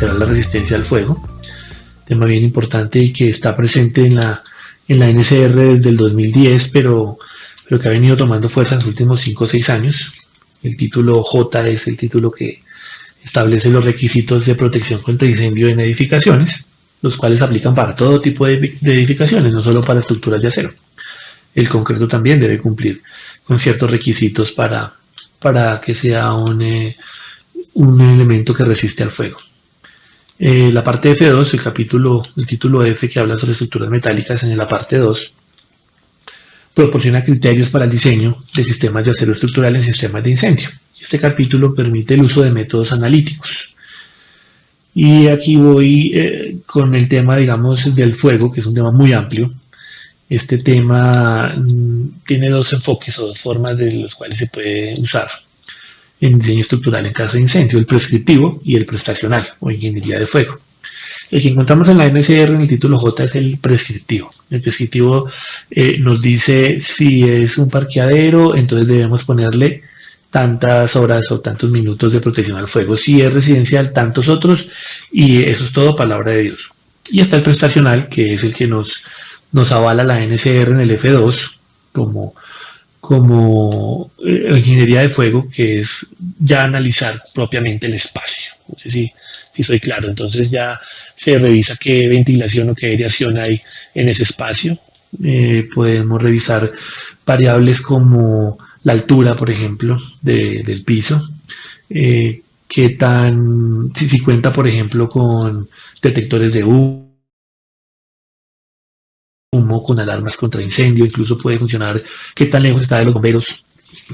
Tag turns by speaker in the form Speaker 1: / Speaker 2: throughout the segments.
Speaker 1: será la resistencia al fuego, tema bien importante y que está presente en la NCR desde el 2010, pero que ha venido tomando fuerza en los últimos 5 o 6 años. El título J es el título que establece los requisitos de protección contra incendio en edificaciones, los cuales aplican para todo tipo de edificaciones, no solo para estructuras de acero. El concreto también debe cumplir con ciertos requisitos para que sea un elemento que resiste al fuego. La parte F2, el título F que habla sobre estructuras metálicas en la parte 2, proporciona criterios para el diseño de sistemas de acero estructural en sistemas de incendio. Este capítulo permite el uso de métodos analíticos. Y aquí voy con el tema, digamos, del fuego, que es un tema muy amplio. Este tema tiene dos enfoques o dos formas de los cuales se puede usar en diseño estructural en caso de incendio: el prescriptivo y el prestacional o ingeniería de fuego. El que encontramos en la NCR en el título J es el prescriptivo. El prescriptivo nos dice si es un parqueadero, entonces debemos ponerle tantas horas o tantos minutos de protección al fuego. Si es residencial, tantos otros, y eso es todo palabra de Dios. Y está el prestacional, que es el que nos avala la NCR en el F2 como ingeniería de fuego, que es ya analizar propiamente el espacio. No sé si soy claro. Entonces ya se revisa qué ventilación o qué aireación hay en ese espacio. Podemos revisar variables como la altura, por ejemplo, del piso, si cuenta, por ejemplo, con detectores de humo, con alarmas contra incendio, incluso puede funcionar qué tan lejos está de los bomberos,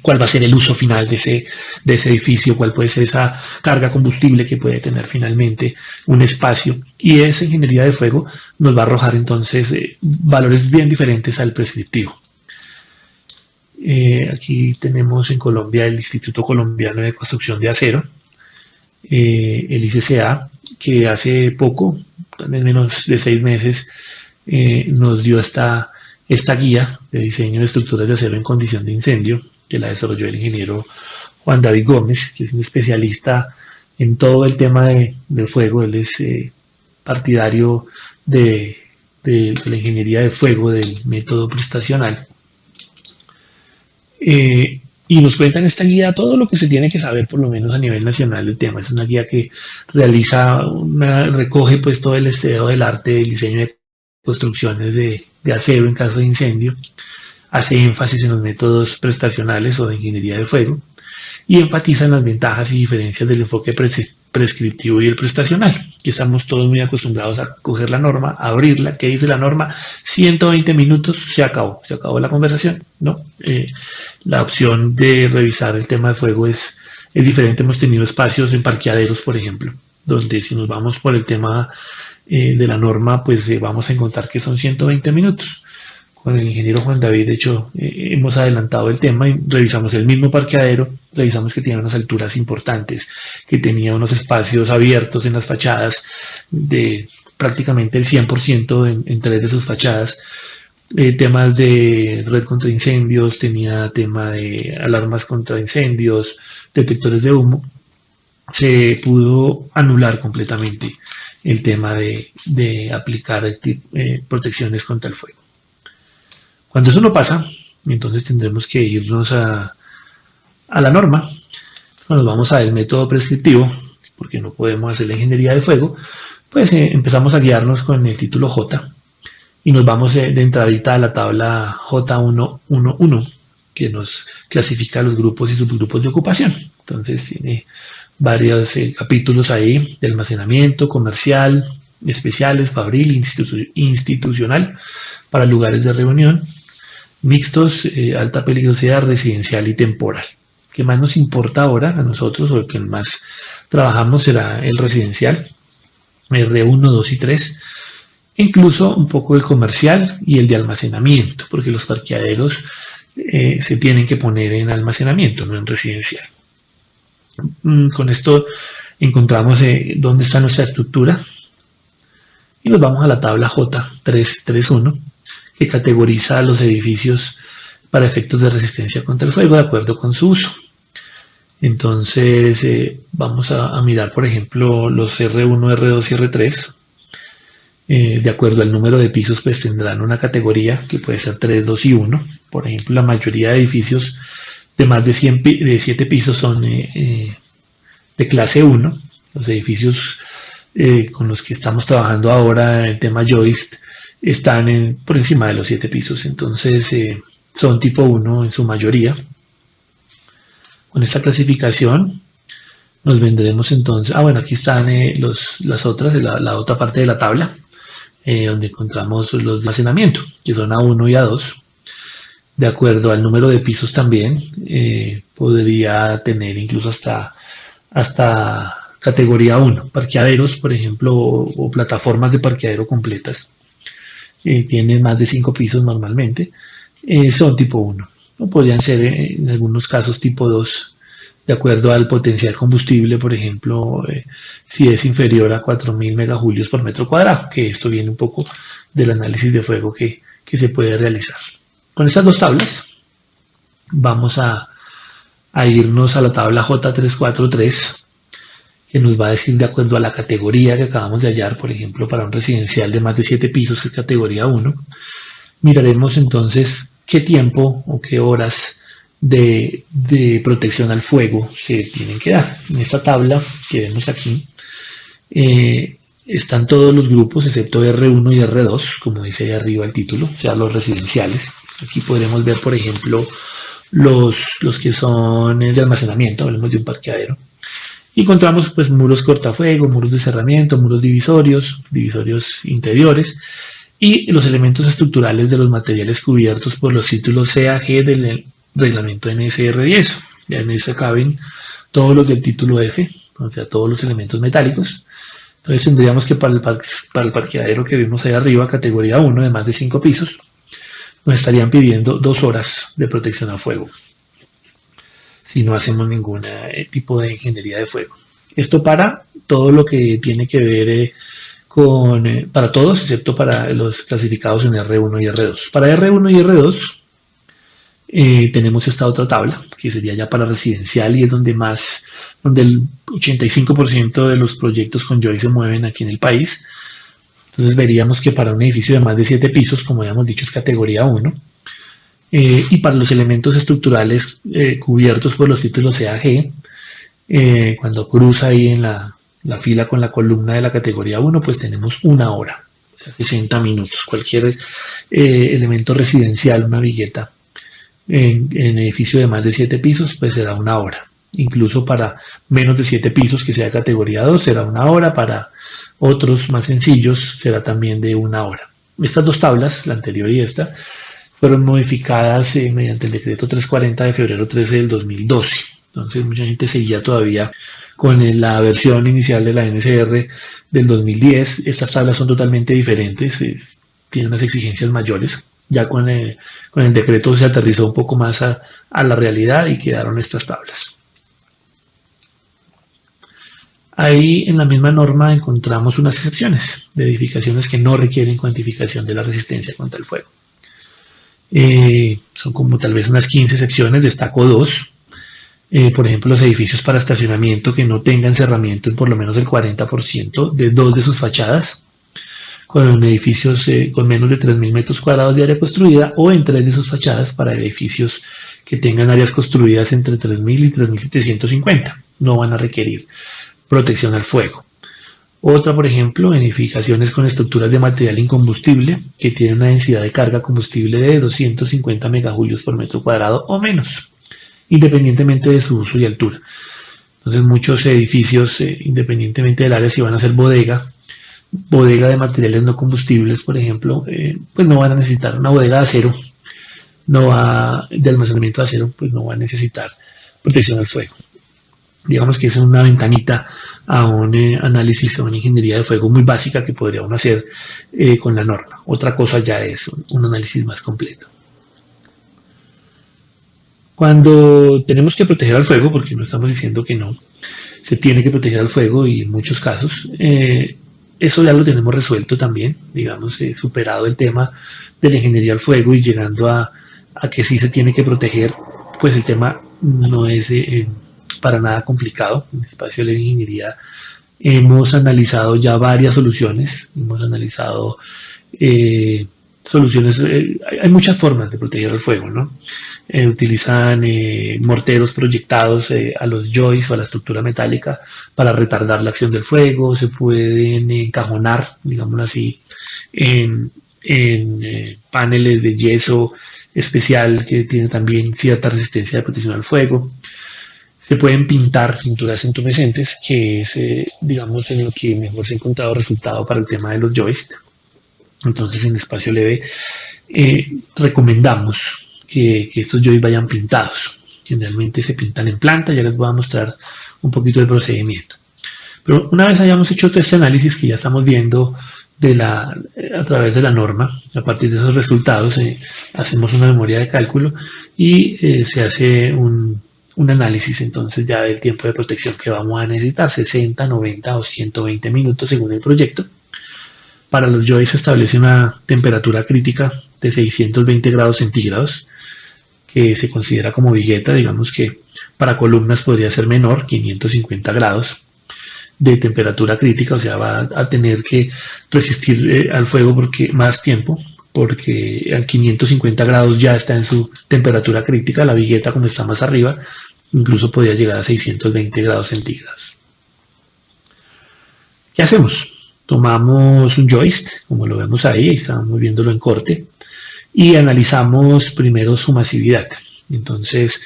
Speaker 1: cuál va a ser el uso final de ese edificio, cuál puede ser esa carga combustible que puede tener finalmente un espacio. Y esa ingeniería de fuego nos va a arrojar entonces valores bien diferentes al prescriptivo. Aquí tenemos en Colombia el Instituto Colombiano de Construcción de Acero, el ICCA, que hace poco, en menos de 6 meses, nos dio esta guía de diseño de estructuras de acero en condición de incendio, que la desarrolló el ingeniero Juan David Gómez, que es un especialista en todo el tema del fuego. Él es partidario de la ingeniería de fuego, del método prestacional. Y nos cuenta en esta guía todo lo que se tiene que saber, por lo menos a nivel nacional, del tema. Es una guía que recoge pues todo el estado del arte del diseño de construcciones de acero en caso de incendio, hace énfasis en los métodos prestacionales o de ingeniería de fuego y enfatiza en las ventajas y diferencias del enfoque prescriptivo y el prestacional, que estamos todos muy acostumbrados a coger la norma, a abrirla. ¿Qué dice la norma? 120 minutos, se acabó la conversación, ¿no? La opción de revisar el tema de fuego es diferente. Hemos tenido espacios en parqueaderos, por ejemplo, donde si nos vamos por el tema de la norma, pues vamos a encontrar que son 120 minutos. Con el ingeniero Juan David, de hecho, hemos adelantado el tema y revisamos el mismo parqueadero, revisamos que tenía unas alturas importantes, que tenía unos espacios abiertos en las fachadas de prácticamente el 100% en 3 de sus fachadas, temas de red contra incendios, tenía tema de alarmas contra incendios, detectores de humo. Se pudo anular completamente el tema de aplicar protecciones contra el fuego. Cuando eso no pasa, entonces tendremos que irnos a la norma. Cuando vamos al método prescriptivo, porque no podemos hacer la ingeniería de fuego, pues empezamos a guiarnos con el título J y nos vamos de entradita a la tabla J111, que nos clasifica los grupos y subgrupos de ocupación. Entonces tiene varios capítulos ahí de almacenamiento, comercial, especiales, fabril, institucional, para lugares de reunión, mixtos, alta peligrosidad, residencial y temporal. ¿Qué más nos importa ahora a nosotros, o el que más trabajamos será el residencial, R1, 2 y 3, incluso un poco el comercial y el de almacenamiento, porque los parqueaderos se tienen que poner en almacenamiento, no en residencial. Con esto encontramos dónde está nuestra estructura y nos vamos a la tabla J331, que categoriza los edificios para efectos de resistencia contra el fuego de acuerdo con su uso. Entonces vamos a mirar, por ejemplo, los R1, R2 y R3. De acuerdo al número de pisos, pues tendrán una categoría que puede ser 3, 2 y 1. Por ejemplo, la mayoría de edificios de más de 7 pisos son de clase 1. Los edificios con los que estamos trabajando ahora, el tema Joist, están por encima de los 7 pisos. Entonces son tipo 1 en su mayoría. Con esta clasificación nos vendremos entonces, bueno, aquí están las otras, la otra parte de la tabla, donde encontramos los de almacenamiento, que son A1 y A2. De acuerdo al número de pisos también, podría tener incluso hasta categoría 1. Parqueaderos, por ejemplo, o plataformas de parqueadero completas, tienen más de 5 pisos normalmente, son tipo 1. O podrían ser en algunos casos tipo 2, de acuerdo al potencial combustible, por ejemplo, si es inferior a 4.000 megajulios por metro cuadrado, que esto viene un poco del análisis de fuego que se puede realizar. Con estas dos tablas vamos a irnos a la tabla J343, que nos va a decir de acuerdo a la categoría que acabamos de hallar, por ejemplo, para un residencial de más de 7 pisos, es categoría 1. Miraremos entonces qué tiempo o qué horas de protección al fuego se tienen que dar. En esta tabla que vemos aquí están todos los grupos excepto R1 y R2, como dice ahí arriba el título, o sea, los residenciales. Aquí podremos ver, por ejemplo, los que son de almacenamiento, hablemos de un parqueadero. Y encontramos pues muros cortafuego, muros de cerramiento, muros divisorios interiores, y los elementos estructurales de los materiales cubiertos por los títulos C a G del reglamento NSR 10. Ya en eso caben todos los del título F, o sea, todos los elementos metálicos. Entonces tendríamos que para el parqueadero que vimos ahí arriba, categoría 1 de más de 5 pisos, nos estarían pidiendo 2 horas de protección a fuego, si no hacemos ningún tipo de ingeniería de fuego. Esto para todo lo que tiene que ver para todos, excepto para los clasificados en R1 y R2. Para R1 y R2 tenemos esta otra tabla, que sería ya para residencial, y es donde el 85% de los proyectos con Joist se mueven aquí en el país. Entonces veríamos que para un edificio de más de 7 pisos, como habíamos dicho, es categoría 1. Y para los elementos estructurales cubiertos por los títulos CAG, cuando cruza ahí en la fila con la columna de la categoría 1, pues tenemos 1 hora, o sea, 60 minutos. Cualquier elemento residencial, una vigueta, en edificio de más de 7 pisos, pues será 1 hora. Incluso para menos de 7 pisos, que sea categoría 2, será 1 hora. Para otros más sencillos, será también de 1 hora. Estas dos tablas, la anterior y esta, fueron modificadas mediante el decreto 340 de febrero 13 del 2012. Entonces mucha gente seguía todavía con la versión inicial de la NSR del 2010. Estas tablas son totalmente diferentes, tienen unas exigencias mayores. Ya con el decreto se aterrizó un poco más a la realidad y quedaron estas tablas. Ahí en la misma norma encontramos unas excepciones de edificaciones que no requieren cuantificación de la resistencia contra el fuego. Son como tal vez unas 15 secciones, destaco 2. Por ejemplo, los edificios para estacionamiento que no tengan cerramiento en por lo menos el 40% de 2 de sus fachadas, con edificios con menos de 3.000 metros cuadrados de área construida, o en 3 de sus fachadas para edificios que tengan áreas construidas entre 3.000 y 3.750. No van a requerir protección al fuego. Otra, por ejemplo, edificaciones con estructuras de material incombustible que tienen una densidad de carga combustible de 250 megajulios por metro cuadrado o menos, independientemente de su uso y altura. Entonces muchos edificios, independientemente del área, si van a ser bodega de materiales no combustibles, por ejemplo, pues no van a necesitar una bodega de acero, de almacenamiento de acero, pues no va a necesitar protección al fuego. Digamos que es una ventanita a un análisis, a una ingeniería de fuego muy básica que podría uno hacer con la norma. Otra cosa ya es un análisis más completo. Cuando tenemos que proteger al fuego, porque no estamos diciendo que no, se tiene que proteger al fuego, y en muchos casos eso ya lo tenemos resuelto también, digamos, superado el tema de la ingeniería al fuego y llegando a que sí se tiene que proteger, pues el tema no es para nada complicado. En Espacio Leve Ingeniería hemos analizado ya varias soluciones, hemos analizado soluciones, hay muchas formas de proteger el fuego, ¿no? Utilizan morteros proyectados a los joists o a la estructura metálica para retardar la acción del fuego, se pueden encajonar, digámoslo así, en paneles de yeso especial que tienen también cierta resistencia de protección al fuego. Se pueden pintar pinturas entumescentes, que es, digamos, en lo que mejor se ha encontrado resultado para el tema de los joists. Entonces, en Espacio Leve recomendamos que estos joists vayan pintados. Generalmente se pintan en planta, ya les voy a mostrar un poquito del procedimiento. Pero una vez hayamos hecho todo este análisis que ya estamos viendo a través de la norma, a partir de esos resultados hacemos una memoria de cálculo y se hace un análisis entonces ya del tiempo de protección que vamos a necesitar, 60, 90 o 120 minutos según el proyecto. Para los joists se establece una temperatura crítica de 620 grados centígrados, que se considera como vigueta. Digamos que para columnas podría ser menor, 550 grados de temperatura crítica, o sea, va a tener que resistir al fuego más tiempo, porque a 550 grados ya está en su temperatura crítica. La vigueta, como está más arriba, incluso podría llegar a 620 grados centígrados. ¿Qué hacemos? Tomamos un joist, como lo vemos ahí estamos viéndolo en corte, y analizamos primero su masividad. Entonces,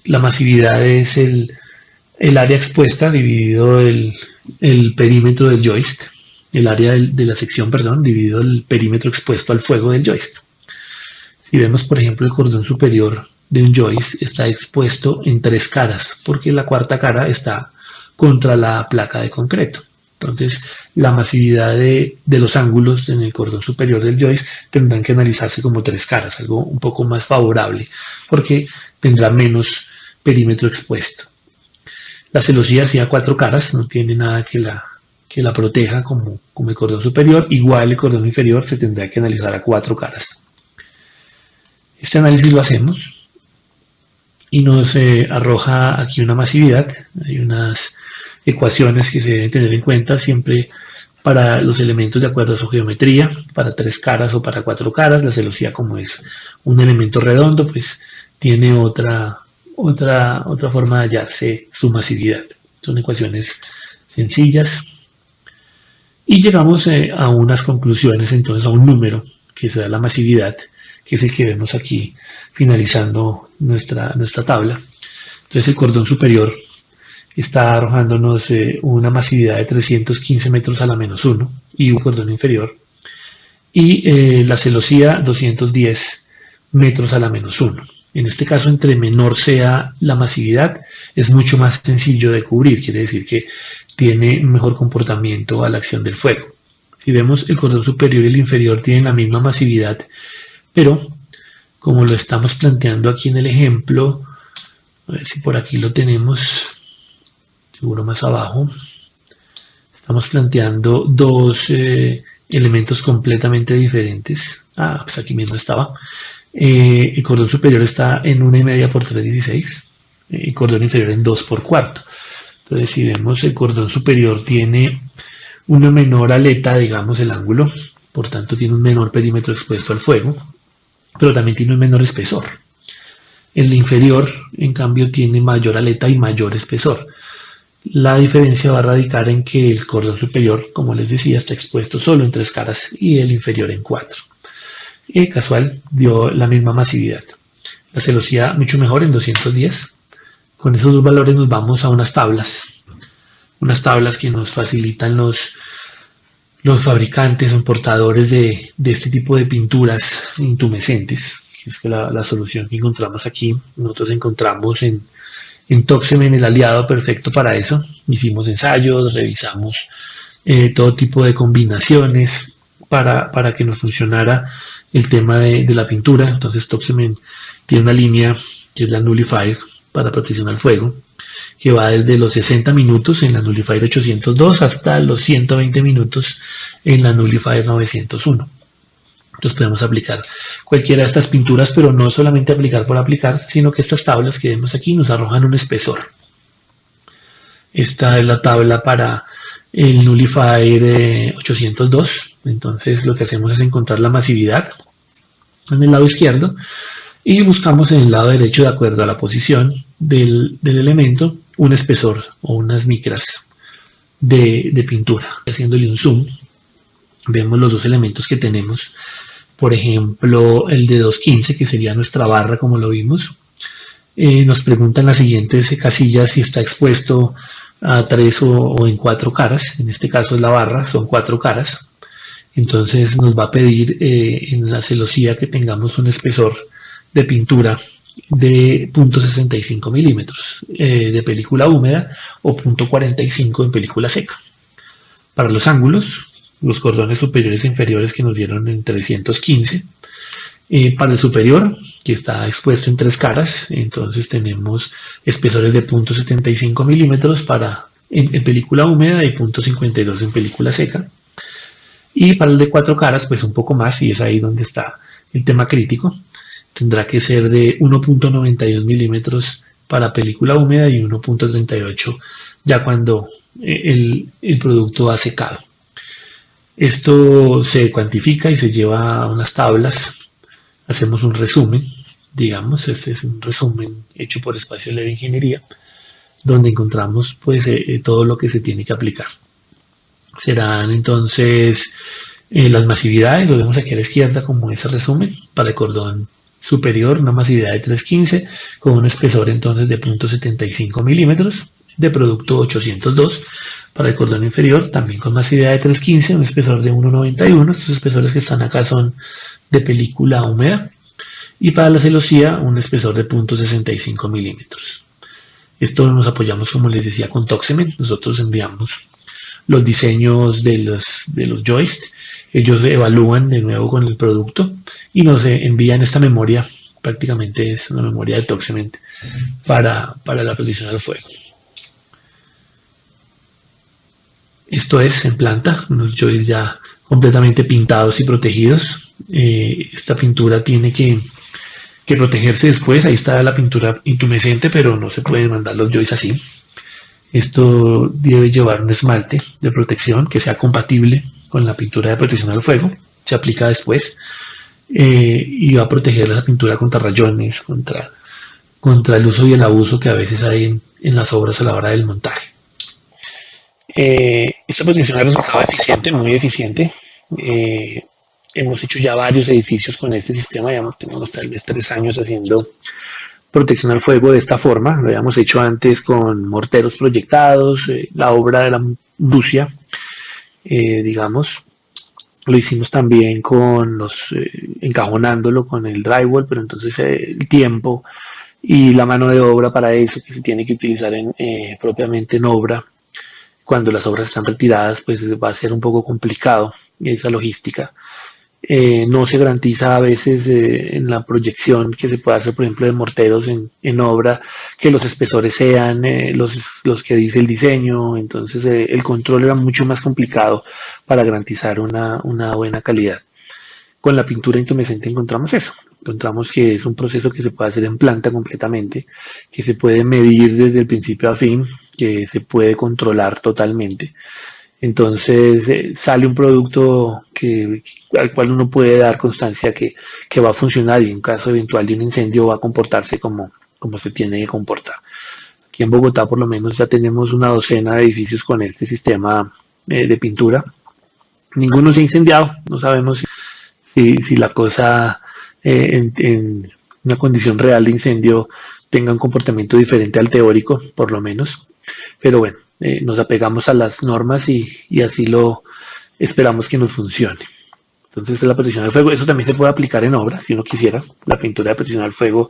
Speaker 1: la masividad es el área expuesta dividido el perímetro del joist, el área de la sección, perdón, dividido el perímetro expuesto al fuego del joist. Si vemos, por ejemplo, el cordón superior de un joist está expuesto en 3 caras, porque la cuarta cara está contra la placa de concreto. Entonces, la masividad de los ángulos en el cordón superior del joist tendrán que analizarse como 3 caras, algo un poco más favorable, porque tendrá menos perímetro expuesto. La celosía sí a 4 caras, no tiene nada que la proteja como el cordón superior. Igual el cordón inferior se tendrá que analizar a 4 caras. Este análisis lo hacemos y nos arroja aquí una masividad. Hay unas ecuaciones que se deben tener en cuenta siempre para los elementos de acuerdo a su geometría, para 3 caras o para 4 caras. La celosía, como es un elemento redondo, pues tiene otra forma de hallarse su masividad. Son ecuaciones sencillas y llegamos a unas conclusiones, entonces a un número que será la masividad, que es el que vemos aquí finalizando nuestra tabla. Entonces el cordón superior está arrojándonos una masividad de 315 metros a la menos 1 y un cordón inferior, y la celosía 210 metros a la menos 1. En este caso, entre menor sea la masividad, es mucho más sencillo de cubrir, quiere decir que tiene un mejor comportamiento a la acción del fuego. Si vemos, el cordón superior y el inferior tienen la misma masividad, pero como lo estamos planteando aquí en el ejemplo, a ver si por aquí lo tenemos, seguro más abajo, estamos planteando dos elementos completamente diferentes. Pues aquí mismo estaba. El cordón superior está en 1,5 por 3,16, el cordón inferior en 2 por cuarto. Entonces, si vemos, el cordón superior tiene una menor aleta, digamos, el ángulo, por tanto tiene un menor perímetro expuesto al fuego, pero también tiene un menor espesor. El inferior, en cambio, tiene mayor aleta y mayor espesor. La diferencia va a radicar en que el cordón superior, como les decía, está expuesto solo en 3 caras y el inferior en 4. Y casual dio la misma masividad. La celosía mucho mejor en 210. Con esos dos valores nos vamos a unas tablas que nos facilitan los fabricantes o importadores de este tipo de pinturas intumescentes. Es que la solución que encontramos aquí, nosotros encontramos en Toxemen el aliado perfecto para eso. Hicimos ensayos, revisamos todo tipo de combinaciones para que nos funcionara el tema de la pintura. Entonces Toxemen tiene una línea que es la Nullifier para protección al fuego, que va desde los 60 minutos en la Nullifier 802 hasta los 120 minutos en la Nullifier 901. Entonces podemos aplicar cualquiera de estas pinturas, pero no solamente aplicar por aplicar, sino que estas tablas que vemos aquí nos arrojan un espesor. Esta es la tabla para el Nullifier 802. Entonces lo que hacemos es encontrar la masividad en el lado izquierdo y buscamos en el lado derecho, de acuerdo a la posición del elemento, un espesor o unas micras de pintura. Haciéndole un zoom, vemos los dos elementos que tenemos. Por ejemplo, el de 215, que sería nuestra barra como lo vimos. Nos preguntan las siguientes casillas si está expuesto a 3 o en 4 caras. En este caso es la barra, son 4 caras. Entonces nos va a pedir en la celosía que tengamos un espesor de pintura de 0.65 milímetros de película húmeda o 0.45 en película seca. Para los ángulos, los cordones superiores e inferiores que nos dieron en 315. Para el superior, que está expuesto en 3 caras, entonces tenemos espesores de 0.75 milímetros en película húmeda y 0.52 en película seca. Y para el de 4 caras, pues un poco más, y es ahí donde está el tema crítico. Tendrá que ser de 1.92 milímetros para película húmeda y 1.38 ya cuando el producto ha secado. Esto se cuantifica y se lleva a unas tablas. Hacemos un resumen, digamos, este es un resumen hecho por Espacio Leve Ingeniería, donde encontramos pues todo lo que se tiene que aplicar. Serán entonces las masividades, lo vemos aquí a la izquierda como ese resumen. Para el cordón superior, una masividad de 315 con un espesor entonces de 0.75 milímetros de producto 802. Para el cordón inferior, también con masividad de 315, un espesor de 1.91. Estos espesores que están acá son de película húmeda. Y para la celosía, un espesor de 0.65 milímetros. Esto nos apoyamos, como les decía, con Toxement. Nosotros enviamos los diseños de los joysticks. Ellos evalúan de nuevo con el producto y nos envían esta memoria. Prácticamente es una memoria de Toxement para la protección al fuego. Esto es en planta, unos joysticks ya completamente pintados y protegidos. Esta pintura tiene que protegerse después. Ahí está la pintura intumescente, pero no se pueden mandar los joysticks así. Esto debe llevar un esmalte de protección que sea compatible con la pintura de protección al fuego. Se aplica después y va a proteger esa pintura contra rayones, contra el uso y el abuso que a veces hay en las obras a la hora del montaje. Esta protección ha resultado eficiente, muy eficiente. Hemos hecho ya varios edificios con este sistema, ya tenemos tal vez 3 años haciendo protección al fuego de esta forma. Lo habíamos hecho antes con morteros proyectados, la obra de la Rusia, digamos. Lo hicimos también con encajonándolo con el drywall, pero entonces el tiempo y la mano de obra para eso que se tiene que utilizar propiamente en obra, cuando las obras están retiradas, pues va a ser un poco complicado esa logística. No se garantiza a veces en la proyección que se puede hacer, por ejemplo, de morteros en obra, que los espesores sean los que dice el diseño. Entonces el control era mucho más complicado para garantizar una buena calidad. Con la pintura intumescente encontramos eso. Encontramos que es un proceso que se puede hacer en planta completamente, que se puede medir desde el principio a fin, que se puede controlar totalmente. Entonces sale un producto al cual uno puede dar constancia que va a funcionar y en caso eventual de un incendio va a comportarse como se tiene que comportar. Aquí en Bogotá por lo menos ya tenemos una docena de edificios con este sistema de pintura. Ninguno se ha incendiado, no sabemos si la cosa en una condición real de incendio tenga un comportamiento diferente al teórico, por lo menos. Pero bueno, nos apegamos a las normas y así lo esperamos que nos funcione. Entonces la protección al fuego, eso también se puede aplicar en obra, si uno quisiera. La pintura de protección al fuego,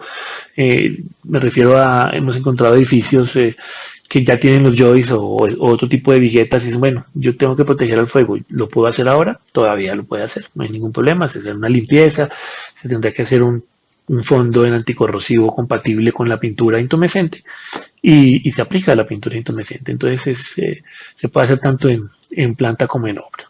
Speaker 1: me refiero hemos encontrado edificios que ya tienen los joists o otro tipo de viguetas y dicen, bueno, yo tengo que proteger al fuego, ¿lo puedo hacer ahora? Todavía lo puede hacer, no hay ningún problema, se hace una limpieza, se tendrá que hacer un fondo en anticorrosivo compatible con la pintura intumescente y se aplica la pintura intumescente. Entonces se puede hacer tanto en planta como en obra.